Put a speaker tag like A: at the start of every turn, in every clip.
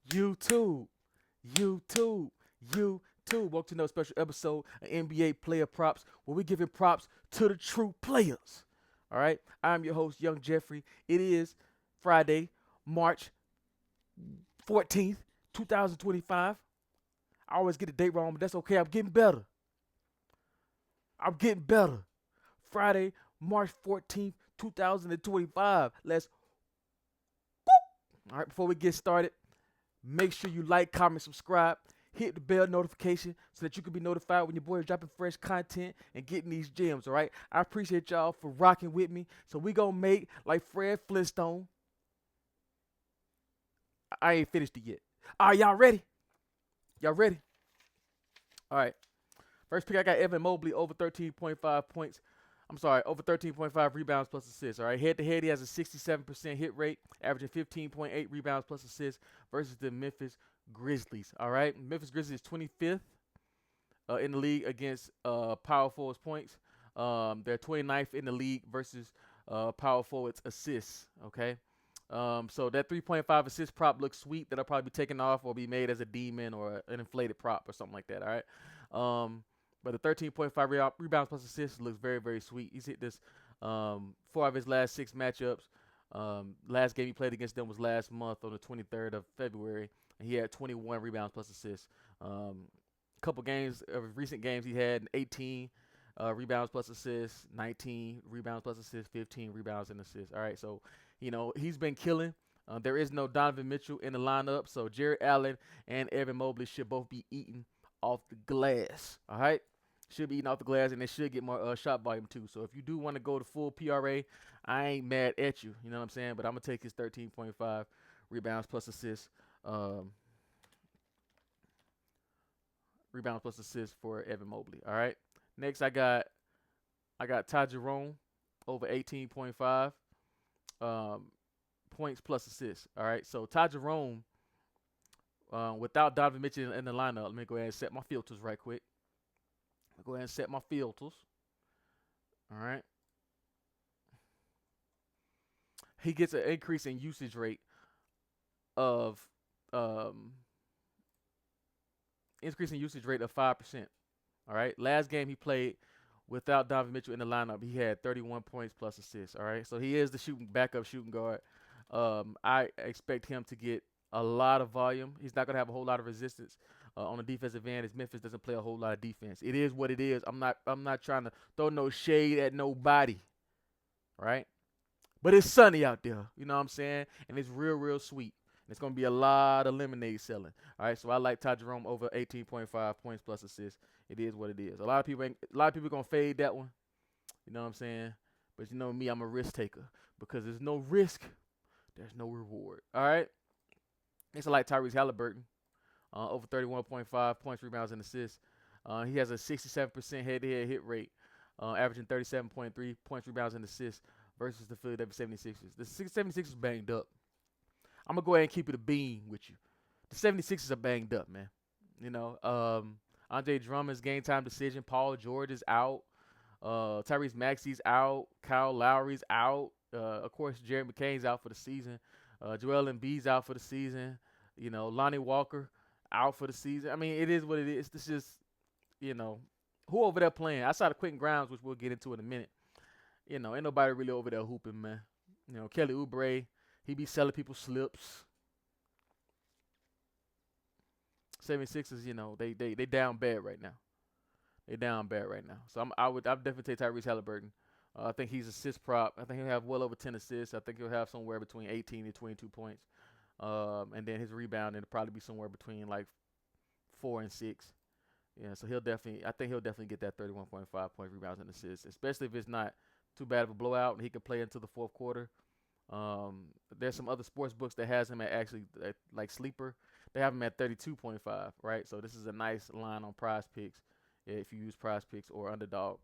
A: YouTube, YouTube, YouTube. Welcome to another special episode of NBA Player Props, where we're giving props to the true players. All right, I'm your host, Young Jeffrey. It is Friday, March 14th, 2025. I always get the date wrong, but that's okay. I'm getting better. I'm getting better. Friday, March 14th, 2025. Let's. All right, before we get started, make sure you like, comment, subscribe, hit the bell notification so that you can be notified when your boy is dropping fresh content and getting these gems, all right? I appreciate y'all for rocking with me. So we gonna make like Fred Flintstone. I ain't finished it yet. All right, y'all ready? Y'all ready? All right. First pick, I got Evan Mobley over 13.5 points. I'm sorry, over 13.5 rebounds plus assists. All right, head to head, he has a 67% hit rate, averaging 15.8 rebounds plus assists versus the Memphis Grizzlies. All right, Memphis Grizzlies is 25th in the league against power forwards points. They're 29th in the league versus power forwards assists. Okay, so that 3.5 assist prop looks sweet. That'll probably be taken off or be made as a demon or an inflated prop or something like that. All right. But the 13.5 rebounds plus assists looks very, very sweet. He's hit this 4 of his last 6 matchups. Last game he played against them was last month on the 23rd of February. And he had 21 rebounds plus assists. Couple games of recent games he had 18 rebounds plus assists, 19 rebounds plus assists, 15 rebounds and assists. All right, so he's been killing. There is no Donovan Mitchell in the lineup, so Jared Allen and Evan Mobley should both be eating off the glass. All right. Should be eating off the glass, and they should get more shot volume too. So if you do want to go to full PRA, I ain't mad at you. You know what I'm saying? But I'm gonna take his 13.5 rebounds plus assists, rebounds plus assists for Evan Mobley. All right. Next, I got Ty Jerome over 18.5 points plus assists. All right. So Ty Jerome, without Donovan Mitchell in the lineup, let me go ahead and set my filters right quick. I'll go ahead and set my filters. All right. He gets an increase in usage rate of 5%. All right. Last game he played without Donovan Mitchell in the lineup, he had 31 points plus assists. All right. So he is the backup shooting guard. I expect him to get a lot of volume. He's not gonna have a whole lot of resistance on the defensive end, as Memphis doesn't play a whole lot of defense. It is what it is. I'm not trying to throw no shade at nobody, right? But it's sunny out there, you know what I'm saying? And it's real, real sweet. And it's gonna be a lot of lemonade selling. All right, so I like Ty Jerome over 18.5 points plus assists. It is what it is. A lot of people gonna fade that one. You know what I'm saying? But you know me, I'm a risk taker because there's no risk, there's no reward. All right. Next, I like Tyrese Halliburton. Over 31.5 points, rebounds, and assists. He has a 67% head-to-head hit rate, averaging 37.3 points, rebounds, and assists versus the Philadelphia 76ers. The 76ers banged up. I'm going to go ahead and keep it a bean with you. The 76ers are banged up, man. Andre Drummond's game time decision. Paul George is out. Tyrese Maxey's out. Kyle Lowry's out. Of course, Jared McCain's out for the season. Joel Embiid's out for the season. Lonnie Walker out for the season. I mean, it is what it is. This is, who over there playing? Outside of Quentin Grimes, which we'll get into in a minute. Ain't nobody really over there hooping, man. Kelly Oubre, he be selling people slips. 76ers, they down bad right now. They down bad right now. So I'd definitely take Tyrese Halliburton. I think he's assist prop. I think he'll have well over 10 assists. I think he'll have somewhere between 18 and 22 points. And then his rebounding will probably be somewhere between like 4 and 6. Yeah, so I think he'll definitely get that 31.5 point rebounds and assists, especially if it's not too bad of a blowout and he can play into the fourth quarter. There's some other sports books that has him at like sleeper. They have him at 32.5, right? So this is a nice line on Prize Picks if you use Prize Picks or Underdog.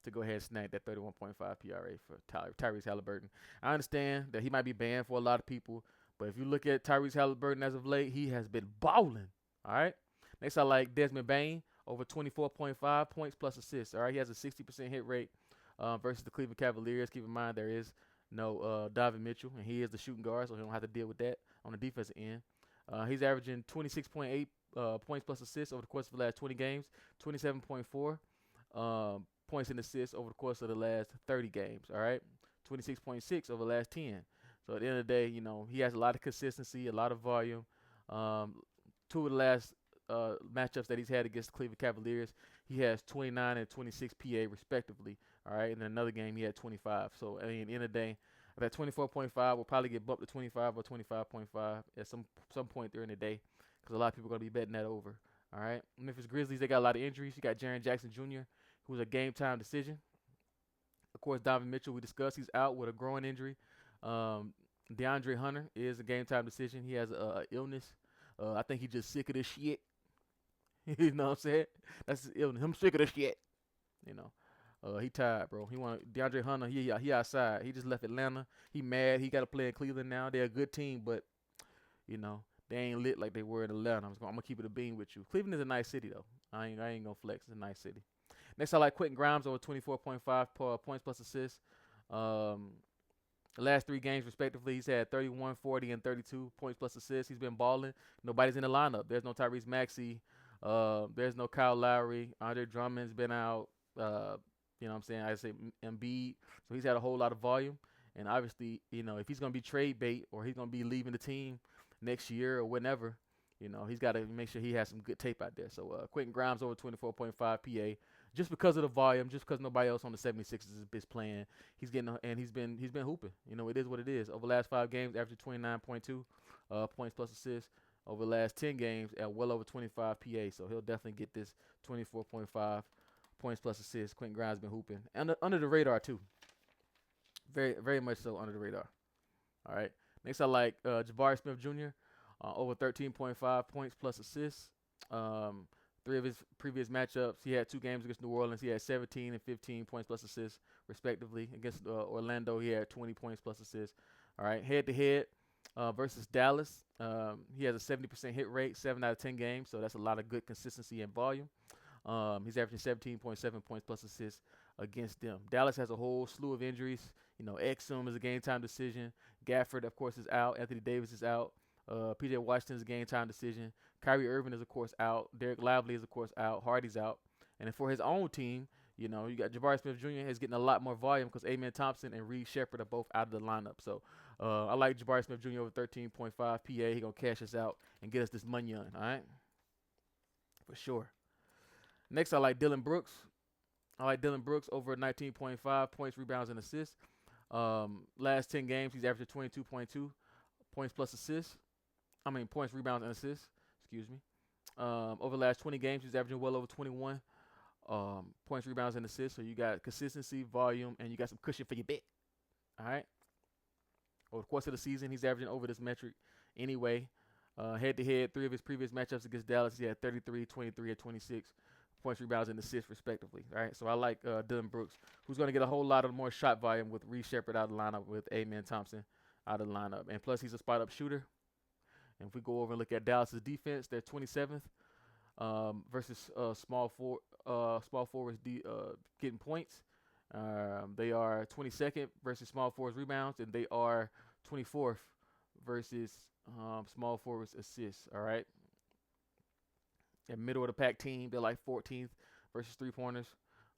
A: To go ahead and snag that 31.5 PRA for Tyrese Halliburton. I understand that he might be banned for a lot of people, but if you look at Tyrese Halliburton as of late, he has been balling. All right. Next, I like Desmond Bane over 24.5 points plus assists. All right, he has a 60% hit rate versus the Cleveland Cavaliers. Keep in mind there is no Donovan Mitchell, and he is the shooting guard, so he don't have to deal with that on the defensive end. He's averaging 26.8 points plus assists over the course of the last 20 games, 27.4 points and assists over the course of the last 30 games. All right, 26.6 over the last 10. So at the end of the day, he has a lot of consistency, a lot of volume. Two of the last matchups that he's had against the Cleveland Cavaliers, he has 29 and 26 PA respectively. All right, and then another game he had 25. So at the end of the day, that 24.5 will probably get bumped to 25 or 25.5 at some point during the day, because a lot of people are going to be betting that over. All right, Memphis Grizzlies, they got a lot of injuries. You got Jaren Jackson Jr., who's a game time decision. Of course, Donovan Mitchell, we discussed, he's out with a groin injury. DeAndre Hunter is a game time decision. He has a illness. I think he's just sick of this shit. You know what I'm saying? That's his illness. I'm sick of this shit. He tired, bro. He want DeAndre Hunter. He outside. He just left Atlanta. He mad. He got to play in Cleveland now. They're a good team, but they ain't lit like they were in Atlanta. I'm gonna keep it a bean with you. Cleveland is a nice city though. I ain't gonna flex. It's a nice city. Next, I like Quentin Grimes over 24.5 points plus assists. The last 3 games, respectively, he's had 31, 40, and 32 points plus assists. He's been balling. Nobody's in the lineup. There's no Tyrese Maxey. There's no Kyle Lowry. Andre Drummond's been out. You know what I'm saying? I say Embiid. So he's had a whole lot of volume. And obviously, if he's going to be trade bait or he's going to be leaving the team next year or whenever, he's got to make sure he has some good tape out there. So Quentin Grimes over 24.5 PA. Just because of the volume, just because nobody else on the 76ers is playing, he's getting and he's been hooping. It is what it is. Over the last 5 games, averaging 29.2 points plus assists. Over the last 10 games, at well over 25 PA. So he'll definitely get this 24.5 points plus assists. Quentin Grimes been hooping and under the radar too. Very very much so under the radar. All right. Next, I like Jabari Smith Jr. Over 13.5 points plus assists. 3 of his previous matchups, he had 2 games against New Orleans. He had 17 and 15 points plus assists, respectively. Against Orlando, he had 20 points plus assists. All right, head-to-head versus Dallas, he has a 70% hit rate, 7 out of 10 games, so that's a lot of good consistency and volume. He's averaging 17.7 points plus assists against them. Dallas has a whole slew of injuries. Exum is a game-time decision. Gafford, of course, is out. Anthony Davis is out. P.J. Washington's a game-time decision. Kyrie Irving is, of course, out. Derek Lively is, of course, out. Hardy's out. And then for his own team, you got Jabari Smith Jr. is getting a lot more volume because Amen Thompson and Reed Shepherd are both out of the lineup. So I like Jabari Smith Jr. over 13.5 PA. He's going to cash us out and get us this money on, all right? For sure. Next, I like Dylan Brooks. I like Dylan Brooks over 19.5 points, rebounds, and assists. Last 10 games, he's averaging 22.2 points plus assists. Points, rebounds, and assists. Excuse me. Over the last 20 games, he's averaging well over 21 points, rebounds, and assists. So you got consistency, volume, and you got some cushion for your bet. All right. Over the course of the season, he's averaging over this metric anyway. Head-to-head, 3 of his previous matchups against Dallas, he had 33, 23, and 26 points, rebounds, and assists, respectively. All right. So I like Dylan Brooks, who's going to get a whole lot of more shot volume with Reed Shepherd out of the lineup, with Amen Thompson out of the lineup. And plus, he's a spot-up shooter. And if we go over and look at Dallas's defense, they're 27th versus small forwards getting points. They are 22nd versus small forwards rebounds, and they are 24th versus small forwards assists. All right. And middle of the pack team, they're like 14th versus 3-pointers,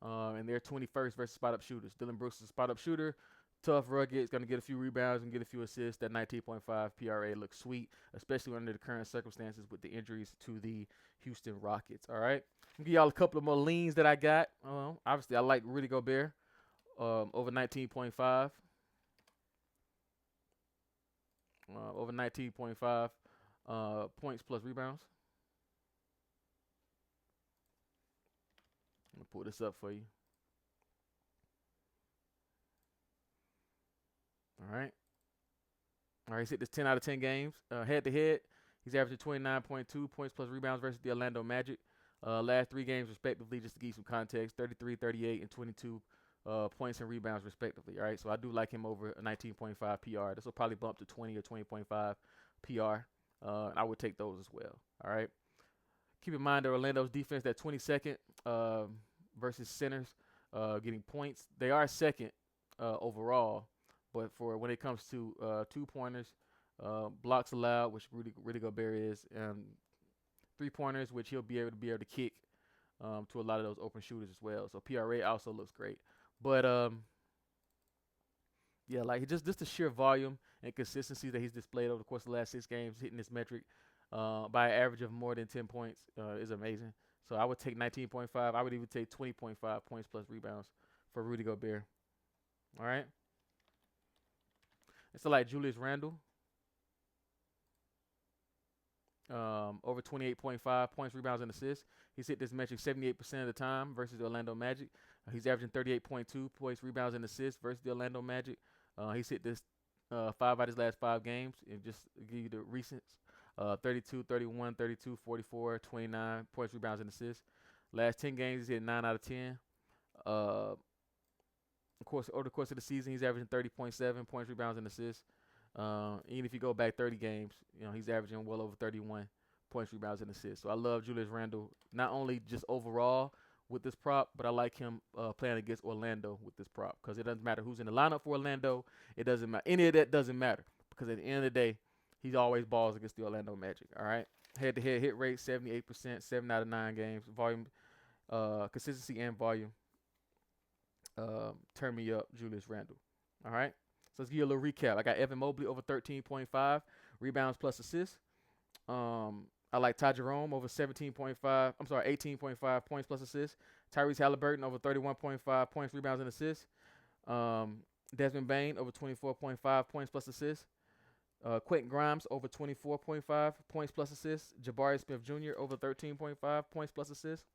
A: and they're 21st versus spot up shooters. Dylan Brooks is a spot up shooter. Tough, rugged, is going to get a few rebounds and get a few assists. That 19.5 PRA looks sweet, especially under the current circumstances with the injuries to the Houston Rockets. All right. I'll give y'all a couple of more leans that I got. Obviously, I like Rudy Gobert over 19.5. Over 19.5 points plus rebounds. I'm going to pull this up for you. All right. He's hit this 10 out of 10 games. Head-to-head, he's averaging 29.2 points plus rebounds versus the Orlando Magic. Last 3 games, respectively, just to give you some context, 33, 38, and 22 points and rebounds, respectively. All right, so I do like him over a 19.5 PR. This will probably bump to 20 or 20.5 PR. I would take those as well. All right. Keep in mind that Orlando's defense, that 22nd versus centers getting points. They are second overall. But for when it comes to 2-pointers, Blocks allowed, which Rudy Gobert is. 3-pointers, which he'll be able to kick to a lot of those open shooters as well. So PRA also looks great. But yeah, like just the sheer volume and consistency that he's displayed over the course of the last 6 games, hitting this metric by an average of more than 10 points is amazing. So I would take 19.5. I would even take 20.5 points plus rebounds for Rudy Gobert. All right. It's like Julius Randle. Over 28.5 points, rebounds, and assists. He's hit this metric 78% of the time versus the Orlando Magic. He's averaging 38.2 points, rebounds, and assists versus the Orlando Magic. He's hit this 5 out of his last 5 games. And just to give you the recents, 32, 31, 32, 44, 29 points, rebounds, and assists. Last 10 games, he's hit 9 out of 10. Of course, over the course of the season, he's averaging 30.7 points, rebounds, and assists. Even if you go back 30 games, he's averaging well over 31 points, rebounds, and assists. So I love Julius Randle, not only just overall with this prop, but I like him playing against Orlando with this prop because it doesn't matter who's in the lineup for Orlando. It doesn't matter. Any of that doesn't matter because at the end of the day, he always balls against the Orlando Magic. All right. Head-to-head hit rate, 78%, 7 out of 9 games. Volume, consistency, and volume. Turn me up, Julius Randle. All right. So let's give you a little recap. I got Evan Mobley over 13.5 rebounds plus assists. I like Ty Jerome over 18.5 points plus assists. Tyrese Halliburton over 31.5 points, rebounds, and assists. Desmond Bane over 24.5 points plus assists. Quentin Grimes over 24.5 points plus assists. Jabari Smith Jr. over 13.5 points plus assists.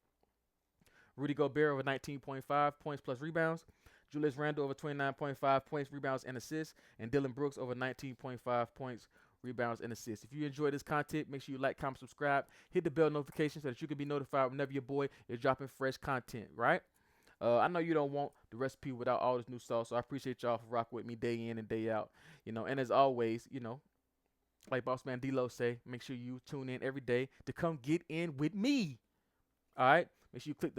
A: Rudy Gobert over 19.5 points plus rebounds. Julius Randle over 29.5 points, rebounds, and assists. And Dylan Brooks over 19.5 points, rebounds, and assists. If you enjoy this content, make sure you like, comment, subscribe. Hit the bell notification so that you can be notified whenever your boy is dropping fresh content, right? I know you don't want the recipe without all this new sauce, so I appreciate y'all for rocking with me day in and day out. And as always, like Boss Man D-Lo say, make sure you tune in every day to come get in with me. All right? Make sure you click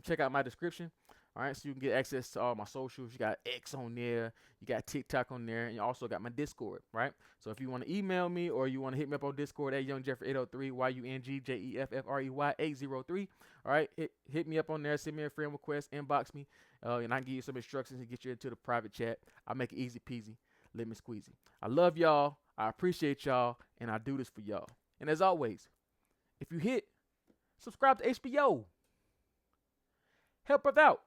A: check out my description. All right, so you can get access to all my socials. You got X on there. You got TikTok on there. And you also got my Discord, right? So if you want to email me or you want to hit me up on Discord at YoungJeffrey803, YUNGJEFFREY803, all right? Hit me up on there. Send me a friend request. Inbox me. And I can give you some instructions and get you into the private chat. I make it easy peasy, lemon squeezy. I love y'all. I appreciate y'all. And I do this for y'all. And as always, if you hit, subscribe to HBO. Help us out.